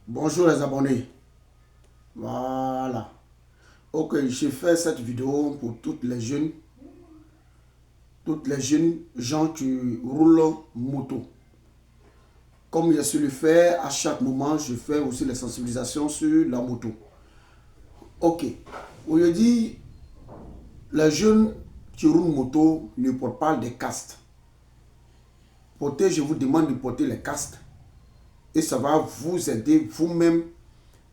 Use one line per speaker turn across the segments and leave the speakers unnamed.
Bonjour les abonnés. Voilà. Ok, j'ai fait cette vidéo pour toutes les jeunes gens qui roulent moto. Comme je suis le faire, à chaque moment, je fais aussi les sensibilisations sur la moto. Ok. Aujourd'hui, les jeunes qui roulent moto ne portent pas des casques. Je vous demande de porter les casques. Et ça va vous aider vous-même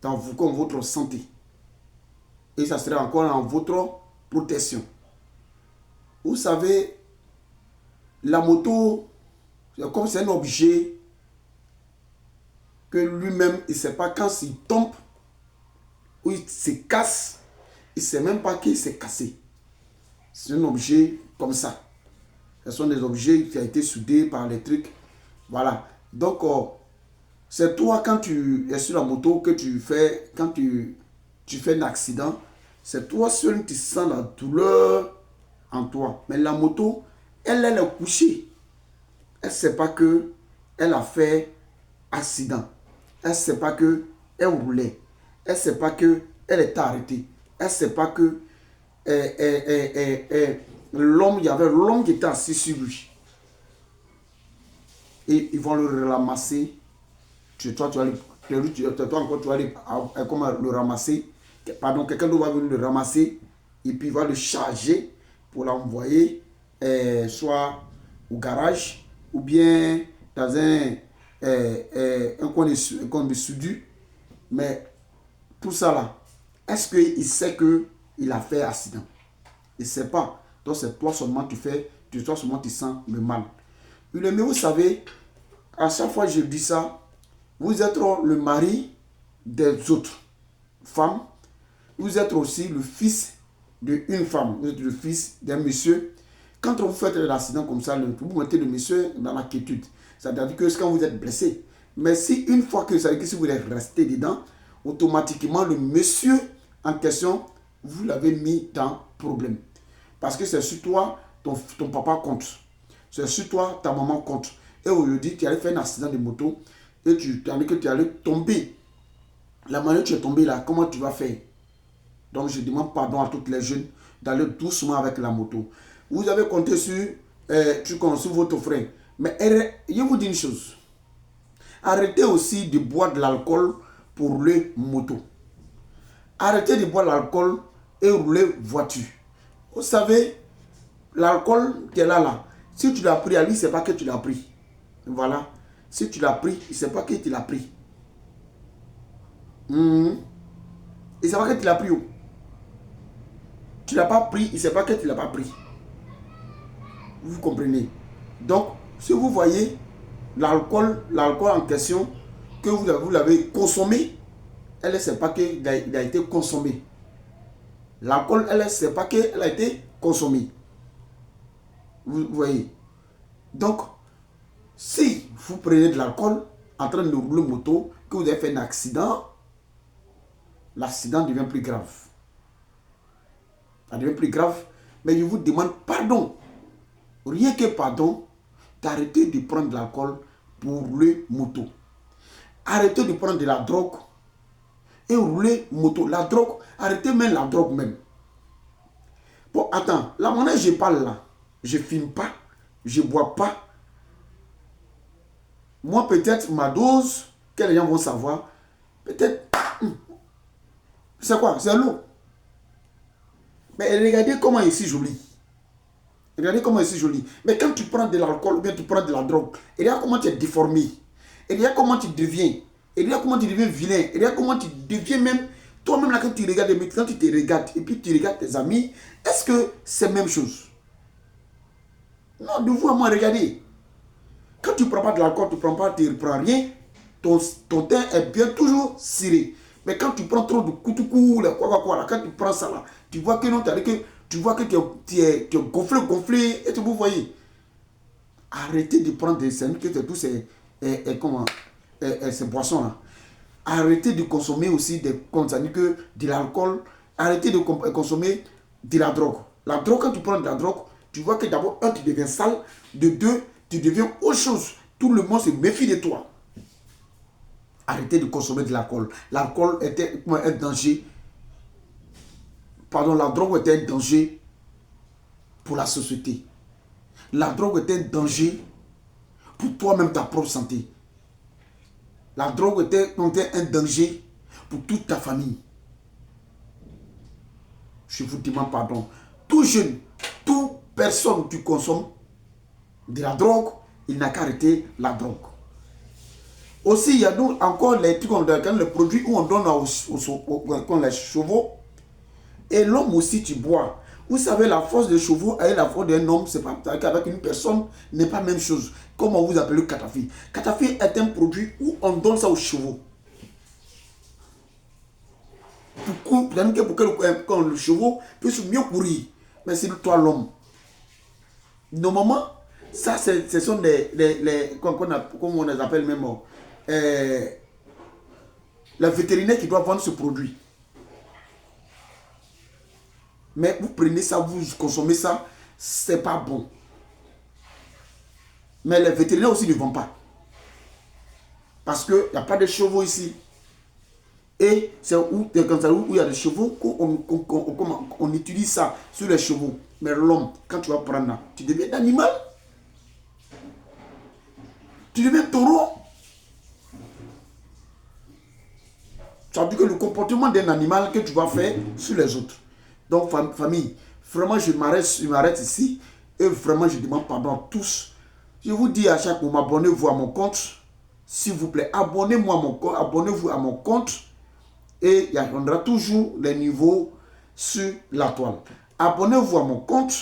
dans votre santé. Et ça sera encore en votre protection. Vous savez, la moto, comme c'est un objet que lui-même, il ne sait pas quand il tombe ou il se casse, il ne sait même pas qu'il s'est cassé. C'est un objet comme ça. Ce sont des objets qui ont été soudés par les trucs. Voilà. Donc, c'est toi, quand tu es sur la moto, quand tu fais un accident, c'est toi seul qui sens la douleur en toi. Mais la moto, elle est couchée. Elle ne sait pas que elle a fait accident. Elle ne sait pas que elle roulait. Elle ne sait pas que elle est arrêtée. Elle ne sait pas que l'homme, il y avait l'homme qui était assis sur lui. Et ils vont le ramasser. Toi, tu vas encore, tu vas aller, comment le ramasser. Pardon, quelqu'un d'autre va venir le ramasser. Et puis il va le charger pour l'envoyer soit au garage ou bien dans un coin de soudure. Mais tout ça là, est-ce qu'il sait qu'il a fait accident? Il ne sait pas. Donc c'est toi seulement toi seulement tu sens le mal. Mais vous savez, à chaque fois que je dis ça, vous êtes le mari des autres femmes. Vous êtes aussi le fils d'une femme. Vous êtes le fils d'un monsieur. Quand vous faites un accident comme ça, vous mettez le monsieur dans la quiétude. C'est-à-dire que quand vous êtes blessé. Mais si une fois que si vous êtes resté dedans, automatiquement le monsieur en question, vous l'avez mis dans problème. Parce que c'est sur toi, ton papa compte. C'est sur toi, ta maman compte. Et aujourd'hui, tu allais faire un accident de moto et tu allais tomber. La manière dont tu es tombé là, comment tu vas faire? Donc je demande pardon à toutes les jeunes d'aller doucement avec la moto. Vous avez compté sur votre frère. Mais je vous dis une chose. Arrêtez aussi de boire de l'alcool pour rouler moto. Arrêtez de boire de l'alcool et rouler voiture. Vous savez, l'alcool qui est là, si tu l'as pris à lui, il ne sait pas que tu l'as pris. Voilà. Si tu l'as pris, il ne sait pas que tu l'as pris. Il ne sait pas que tu l'as pris. Tu ne l'as pas pris, il ne sait pas que tu ne l'as pas pris. Vous comprenez? Donc, si vous voyez l'alcool en question, que vous l'avez consommé, elle ne sait pas qu'il a été consommé. L'alcool, elle ne sait pas qu'elle a été consommée. Vous voyez? Donc, si vous prenez de l'alcool en train de rouler moto, que vous avez fait un accident, l'accident devient plus grave. Ça devient plus grave, mais je vous demande pardon. Rien que pardon, d'arrêter de prendre de l'alcool pour rouler moto. Arrêtez de prendre de la drogue et rouler moto. La drogue, arrêtez même la drogue même. Bon, attends, la manière dont je parle là, je ne filme pas, je ne bois pas. Moi, peut-être ma dose, que les gens vont savoir, peut-être, c'est quoi? C'est l'eau. Mais regardez comment ici joli. Regardez comment c'est joli. Mais quand tu prends de l'alcool ou bien tu prends de la drogue, et regarde comment tu es déformé. Et regarde comment tu deviens. Et regarde comment tu deviens vilain. Et regarde comment tu deviens même. Toi-même là, quand tu regardes, quand tu te regardes et puis tu regardes tes amis, est-ce que c'est la même chose? Non, de vous à moi, regardez. Quand tu ne prends pas de l'alcool, tu ne prends rien, ton teint est bien toujours ciré. Mais quand tu prends trop de coutou, quand tu prends ça là, tu vois que non, tu vois que tu es gonflé, et vous voyez. Arrêtez de prendre des scènes, que tous ces boissons là. Arrêtez de consommer aussi de l'alcool. Arrêtez de consommer de la drogue. La drogue, quand tu prends de la drogue, tu vois que d'abord, un, tu deviens sale. De deux, tu deviens autre chose. Tout le monde se méfie de toi. arrêtez de consommer de l'alcool. L'alcool était un danger. Pardon, la drogue était un danger pour la société. La drogue était un danger pour toi-même, ta propre santé. La drogue était un danger pour toute ta famille. Je vous demande pardon. Tout jeune, toute personne qui consomme de la drogue, il n'a qu'à arrêter la drogue. Aussi, il y a encore les trucs, les produits où on donne aux les chevaux. Et l'homme aussi, tu bois. Vous savez, la force des chevaux et la force d'un homme, c'est pas qu'avec une personne, n'est pas la même chose. Comment vous appelez le Katafi? Katafi est un produit où on donne ça aux chevaux. Pour que le chevaux puisse mieux courir. Mais c'est toi l'homme. Normalement, ça, ce sont comment on les appelle même, les vétérinaires qui doivent vendre ce produit. Mais vous prenez ça, vous consommez ça, c'est pas bon. Mais les vétérinaires aussi ne vendent pas. Parce qu'il n'y a pas de chevaux ici. Et c'est où il y a des chevaux qu'on utilise ça sur les chevaux. Mais l'homme, quand tu vas prendre là, tu deviens un animal. Tu deviens taureau. Ça veut dire que le comportement d'un animal que tu vas faire sur les autres. Donc, famille, vraiment, je m'arrête ici. Et vraiment, je demande pardon à tous. Je vous dis à chaque moment, abonnez-vous à mon compte. S'il vous plaît, abonnez-vous à mon compte. Et on aura toujours les niveaux sur la toile. Abonnez-vous à mon compte.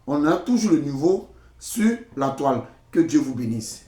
On aura toujours le niveau sur la toile. Que Dieu vous bénisse.